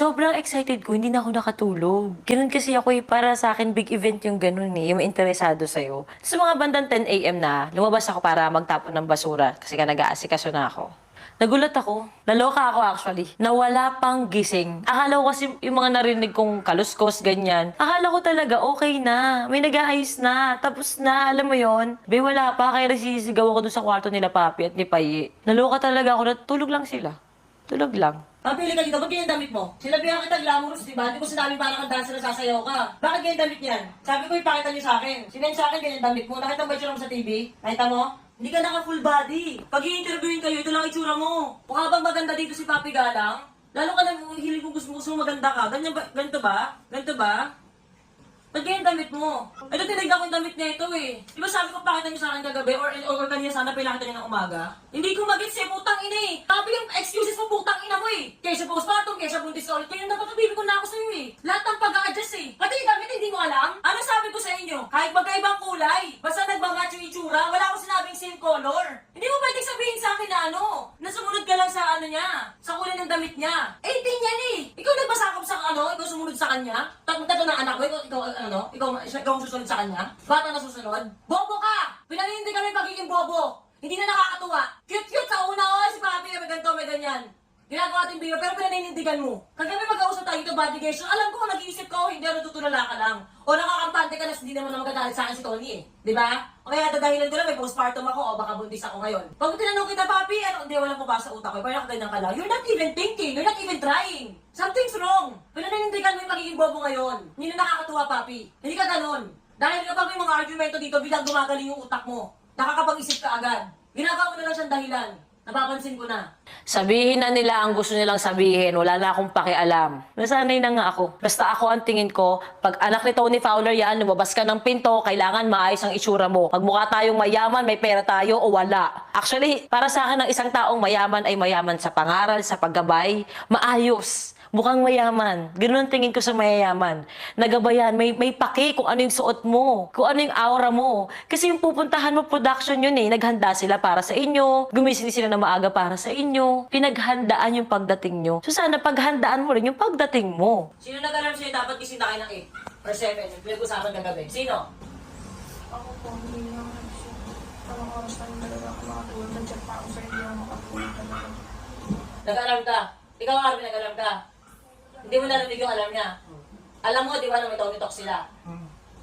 Sobrang excited ko, hindi na ako nakatulog. Ganun kasi ako para sa akin big event yung ganun yung interesado sa'yo. Sa mga bandang 10 AM na, lumabas ako para magtapon ng basura kasi nag-aasikaso na ako. Nagulat ako. Naloka ako actually. Nawala pang gising. Akala ko kasi yung mga narinig kong kaluskos, ganyan. Akala ko talaga okay na. May nag-aayos na. Tapos na, alam mo yon. Be, wala pa. Kaya nasisigaw ako dun sa kwarto nila Papi at ni Payi. Naloka talaga ako. Natulog lang sila. Tulog lang. Papili ka dito, ba't ganyan damit mo? Sinabihan kita glamorous, di ba? Di ko sinabi parang kang dancer na sasayaw ka. Bakit ganyan damit yan? Sabi ko, ipakita niyo sa akin. Sinend sa akin ganyan damit mo. Nakita mo ba itsura mo sa TV? Nakita mo? Hindi ka naka full body. Pag i-interviewin kayo, ito lang itsura mo. Mukha bang maganda dito si Papi Galang? Lalo ka lang hilig mo gusto mo maganda ka. Ganyan ba? Ganito ba? Ganito ba? Ba't ganyan damit mo? Ito tinignan ko yung damit niya ito eh. Di ba sabi ko pakita niyo sa akin kagabi or kanina sana pilakita niyo ng umaga? Hindi ko magets eh, putang ina eh. Sabi yung excuses mo putang ina mo eh. Kaysa postpartum, kaysa buntis ulit. Kaya dapat sabihin ko na ako sa'yo eh. Lahat ng pag-a-adjust eh. Pati yung damit hindi mo alam? Ano sabi ko sa inyo? Kahit magkaibang kulay. Basta nagbamatch yung itsura, wala akong sinabing same color. Hindi mo pwedeng sabihin sa akin na ano, nasumunod ka lang sa ano niya, sa kulay ng damit niya. 18 yan eh. Ikaw nagbasakop sa ano, ikaw sumunod sa kanya. Tatlo ng anak ko, ikaw ang susunod sa kanya? Bata na susunod? Bobo ka! Pinalindi kami pagiging bobo! Hindi na nakakatuwa! Cute-cute sa una, oh, si Papi, may ganito, may ganyan. Ginagawa ating biro, pero pinaninindigan mo. Kagabi mag-ausap tayo ito, body gesture. Alam ko, nag-iisip ka, hindi na tutulala ka lang. O nakakampante ka na, hindi naman na magagalit sa akin si Tony eh. Di ba? O kaya dadahilan ko lang, may postpartum ako, o baka buntis ako ngayon. Pag tinanong kita, Papi, ano, hindi, walang pupasok sa utak ko. Parang ganyan ka lang. You're not even thinking. You're not even trying. Something's wrong. Pinanindigan mo yung magiging bobo ngayon. Hindi na nakakatuwa, Papi. Hindi ka ganon. Dahil kapag may mga argumento dito, biglang gumagaling yung utak mo. Nakakapag-isip ka agad. Ginagawa mo na lang siyang dahilan. Napapansin ko na. Sabihin na nila ang gusto nilang sabihin, wala na akong pakialam. Nasanay na nga ako. Basta ako ang tingin ko, pag anak ni Tony Fowler yan, lumabas ka ng pinto, kailangan maayos ang itsura mo. Pag mukha tayong mayaman, may pera tayo o wala. Actually, para sa akin, ang isang taong mayaman ay mayaman sa pangaral, sa paggabay, maayos. Mukhang mayaman. Ganun ang tingin ko sa mayayaman. Nagabayan, may paki kung ano yung suot mo, kung ano yung aura mo. Kasi yung pupuntahan mo, production yun eh. Naghanda sila para sa inyo, gumising sila na maaga para sa inyo, pinaghandaan yung pagdating nyo. So sana paghandaan mo rin yung pagdating mo. Sino nag-alarm sa'yo dapat gising na kayo ng 8 or 7? Yung pinag-usapan kagabi. Sino? Ako po, hindi naman nagsip. Parang oras na yung talaga ako makatulog. Nag-chat pa ako sa hindi ako makatulog talaga. Nag-alarm ka. Ikaw, Arvin, nag-alarm ka. Hindi mo narinig yung alarm niya. Alam mo, di ba, na may Tony Talk sila?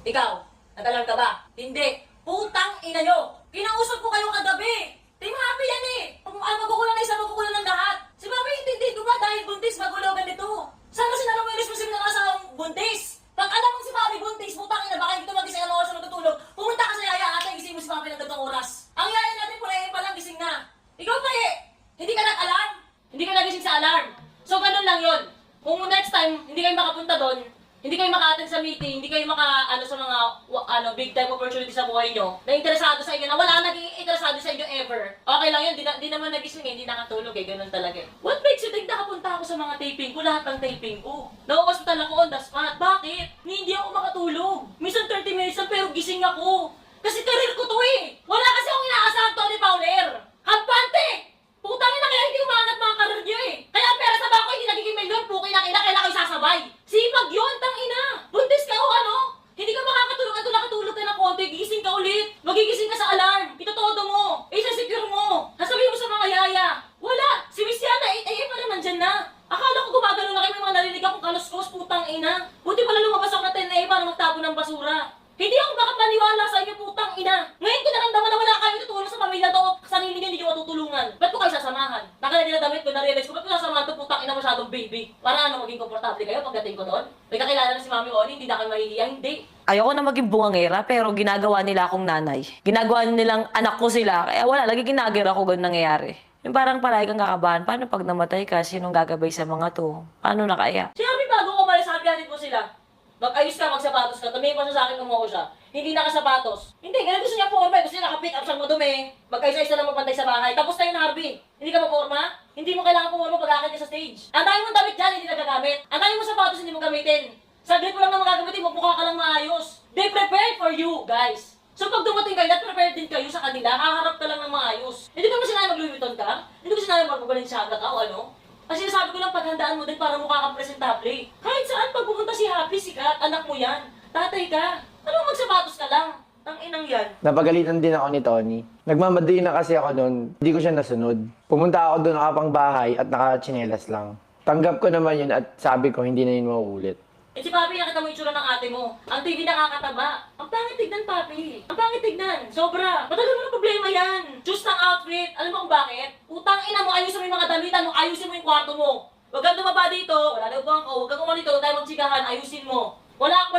Ikaw, nag-alarm ka ba? Hindi. Putang ina nyo! Kinausap ko kayo kagabi! Team happy yan eh! Magkukulang na isa, magkukulang ng lahat! Si Mami, hindi ko ba dahil buntis, magulo ganito? Saan kasi nalang mo yung responsible ng asawang buntis? Pag alam mo si Mami buntis, putang ina, baka hindi ko magising ang oras na natutulog. Pumunta ka sa yaya at gising mo si Mami ng gantong oras. Ang yaya natin, purahin pa lang gising na. Ikaw pa eh! Hindi ka nag-alarm? Hindi ka nagising sa alarm. So, ganun lang yon. Kung next time, hindi kayo makapunta doon, hindi kayo maka-attend sa meeting, hindi kayo sa mga big time opportunity sa buhay nyo, na interesado sa inyo, na wala naging interesado sa inyo ever. Okay lang yun, di naman nagising hindi nakatulog ganun talaga eh. What makes you think nakapunta ako sa mga taping ko, lahat ng taping ko? Nauhospital ako on the spot. Bakit? Hindi ako makatulog. Minsan 30 minutes lang pero gising ako. Kasi career ko to eh. Wala kasi akong inaasahan Tony Fowler. Kampante! Putangin na kaya hindi umangat mga karir niyo eh. Kaya ang pera sa bako hindi nagiging milyon, puki na kailan kayo sasabay. Sipag yun, tangina. Buntis ka o ano? Hindi ka makakatulog at nakatulog ka ng konti, gising ka ulit. Magigising ka sa alarm. Itotodo mo. Isa-secure mo. Nasabihin mo sa mga yaya. Wala. Si Miss Yana, 8 AM pa lang nandyan na. Akala ko gumagano na kayo, may mga narinig akong kaluskos, putang ina. Buti pala lumabas ako na 10 AM para magtapon ng basura. Hindi ako makapaniwala sa inyo, putang ina. Ngayon ko naramdaman na wala kayo tutulong sa pamilya to. Sarili niyo hindi niyo matutulungan. Ba't ko kayo sasamahan? Nakala nila damit ko, na-realize ko, ba't ko sasamahan to, putang ina masyadong baby? Para ano, maging komportable kayo pagdating ko doon? May kakilala na si Mami Oni, hindi na kayo mahihiya, hindi. Ayoko na maging bungangera, pero ginagawa nila akong nanay. Ginagawa nilang anak ko sila, kaya wala, lagi ginagera ko ganun nangyayari. Yung parang palagi kang kakabahan, paano pag namatay ka, sinong gagabay sa mga to? Paano na kaya? Si Mami bago ko malis, sabi mo sila. Mag-ayos ka, magsapatos ka. Tumingin pa siya sa akin, umuho siya. Hindi nakasapatos. Hindi, ganun gusto niya forma. Gusto niya naka-pick up siyang madumi. Magkaisa-isa lang mapantay sa bahay. Tapos tayo na, Harvey. Hindi ka maporma? Hindi mo kailangan pumorma pag akit ka sa stage. Ang dami mong damit dyan, hindi nagagamit. Ang dami mong sapatos, hindi mo gamitin. Saglit mo lang na magagamitin, magmukha ka lang maayos. They prepared for you, guys. So pag dumating kayo, not prepared din kayo sa kanila, haharap ka lang ng maayos. Hindi ko mo sinabi mag-Louis Vuitton ka? Hindi ko sinabi mag-Balenciaga ka o ano? Kasi sinasabi ko lang paghandaan mo din para mukha kang presentable. Kahit saan pag pumunta si Happy, sikat, anak mo yan. Tatay ka. Ano magsapatos ka lang? Ang inang yan. Napagalitan din ako ni Tony. Nagmamadali na kasi ako noon, hindi ko siya nasunod. Pumunta ako doon nakapang bahay at nakachinelas lang. Tanggap ko naman yun at sabi ko hindi na yun mauulit. Eh si Papi, nakita mo yung itsura ng ate mo. Ang TV nakakataba. Ang pangit tignan, Papi. Ang pangit tignan. Sobra. Matagal mo na problema yan. Choose ng outfit. Alam mo kung bakit? Utang ina mo, ayusin mo yung mga damitan mo, ayusin mo yung kwarto mo. Huwag kang dumaba dito. Wala na upuan ko. Huwag kang umalito. Huwag tayo magsigahan. Ayusin mo. Wala pa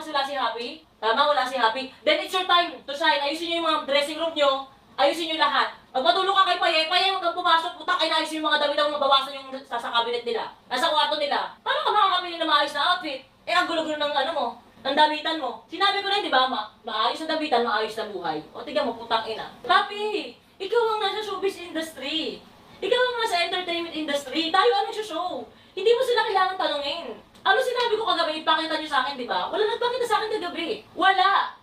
sila si Happy. Tama, wala si Happy. Then it's your time to shine. Ayusin nyo yung mga dressing room nyo. Ayusin nyo lahat. Pag matulog ka kay Paye, huwag kang pumasok, putak, ay naayusin yung mga damit mo, mabawasan yung sa cabinet nila. Nasa kwarto nila. Paano ka makakabili ng maayos na outfit? Eh, ang gulo-gulo ng ano mo, ng damitan mo. Sinabi ko na, di ba, maayos na damitan, maayos na buhay. O, tignan mo, putang ina. Papi, ikaw ang nasa showbiz industry. Ikaw ang nasa entertainment industry. Tayo ang show. Hindi mo sila kailangan tanungin. Ano sinabi ko kagabi, ipakita nyo sa akin, di ba? Wala nagpakita sa akin kagabi. Wala.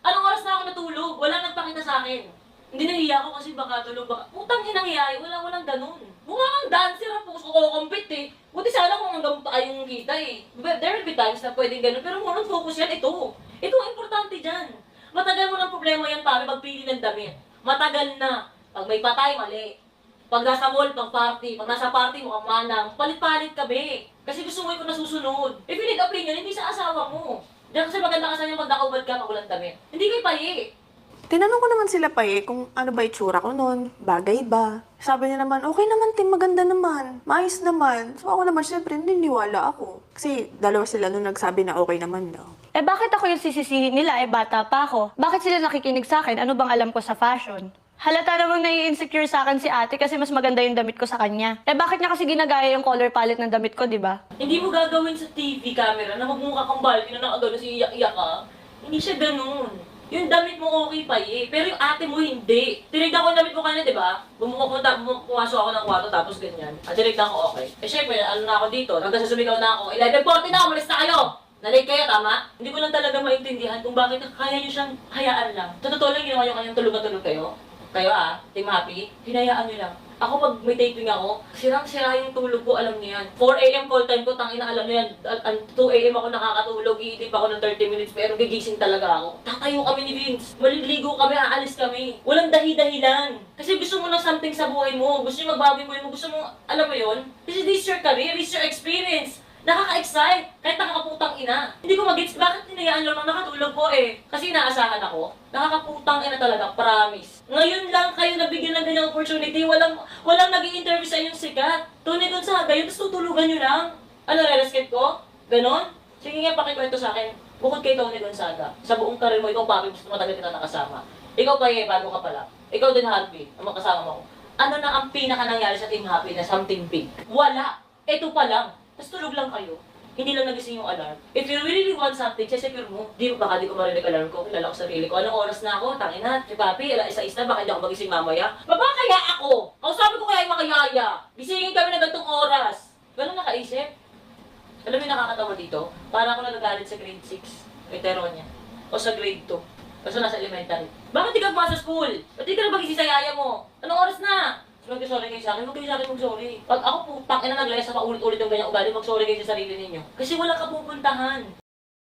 Anong oras na ako natulog? Wala nagpakita sa akin. Hindi nahiya ako kasi baka tulog baka. Putang inang hiya, walang ganun. Mukha kang dancer, ang puso ko compete eh. Buti sana kung hanggang pa yung kita eh. There will be times na pwedeng ganun, pero kung focus yan, ito. Ito ang importante dyan. Matagal mo ng problema yan, pare, pagpili ng damit. Matagal na. Pag may patay, mali. Pag nasa mall, pag party. Pag nasa party, mukhang manang. Palit-palit ka, be. Kasi gusto mo ikaw nasusunod. If you need opinion, hindi sa asawa mo. Diyan kasi maganda ka sa inyo pag nakaubad ka, pag walang damit. Hindi kay payi. Tinanong ko naman sila pa kung ano ba itsura ko noon, bagay ba. Sabi niya naman, okay naman Tim, maganda naman, maayos naman. So ako naman, syempre, niniwala ako. Kasi dalawa sila nung nagsabi na okay naman daw. Eh bakit ako yung sisisihin nila? Eh bata pa ako. Bakit sila nakikinig sa akin? Ano bang alam ko sa fashion? Halata namang nai-insecure sa akin si ate kasi mas maganda yung damit ko sa kanya. Eh bakit niya kasi ginagaya yung color palette ng damit ko, di ba? Hindi mo gagawin sa TV camera na magmukha kang Barbie na nakagano si iyak-iyak ka. Hindi siya ganun. Yung damit mo okay pa eh, pero yung ate mo hindi. Tinignan ko yung damit mo kanina, di ba? Pumasok ako ng kwarto tapos ganyan. At tinignan ko okay. Eh syempre, ano na ako dito, hanggang sa sumigaw na ako, 11:40 na, umalis na kayo! Nalate kayo, tama? Hindi ko lang talaga maintindihan kung bakit kaya nyo siyang hayaan lang. Sa totoo lang, ginawa nyo kanyang tulog na tulog kayo. Kayo Team Happy, hinayaan nyo lang. Ako pag may taping ako, sirang-sira yung tulog ko, alam niyo yan. 4 a.m. call time ko, tangina, alam niyo yan. 2 a.m. ako nakakatulog, iidip ako ng 30 minutes, pero gigising talaga ako. Tatayo kami ni Vince, maliligo kami, aalis kami. Walang dahi-dahilan. Kasi gusto mo ng something sa buhay mo, gusto mo magbago yung buhay mo, gusto mo, alam mo yun? Kasi this is your career, this is your experience. Nakaka-excite, kahit nakakaputang ina. Hindi ko mag-gets, bakit hinayaan lang nang nakatulog ko eh? Kasi inaasahan ako. Nakakaputang ina talaga, promise. Ngayon lang kayo nabigyan ng ganyang opportunity, walang nag-i-interview sa inyong sikat. Tony Gonzaga, yun, tapos tutulugan nyo lang. Ano, re-resket ko? Ganon? Sige nga, pakikwento sa akin. Bukod kay Tony Gonzaga, sa buong karir mo, ikaw papi, gusto matagal kita nakasama. Ikaw pa bago ka pala. Ikaw din Happy, ang makasama mo. Ano na ang pinaka nangyari sa Team Happy na something big? Wala. Ito pa lang. Tapos tulog lang kayo. Hindi lang nagising yung alarm. If you really want something, secure mo. Baka di ko marinig alarm ko. Kilala ko sarili ko. Anong oras na ako? Tangina. Si Papi, isa-isa. Baka hindi ako magising mamaya. Baba kaya ako? Ang sabi ko kaya yung makayaya. Gisingin kami na gantong oras. Ganun nakaisip. Alam mo yung nakakatawa dito? Para ako nagagalit sa grade 6. Veteran niya. O sa grade 2. Basta nasa elementary. Bakit di ka pa sa school? Ba't di ka na magising sa yaya mo? Anong oras na? Mag-sorry kayo sa akin, huwag kayo sa akin mag-sorry. Pag ako putang ina naglayas sa paulit-ulit yung ganyang ugali, mag-sorry kayo sa sarili ninyo. Kasi walang kapupuntahan.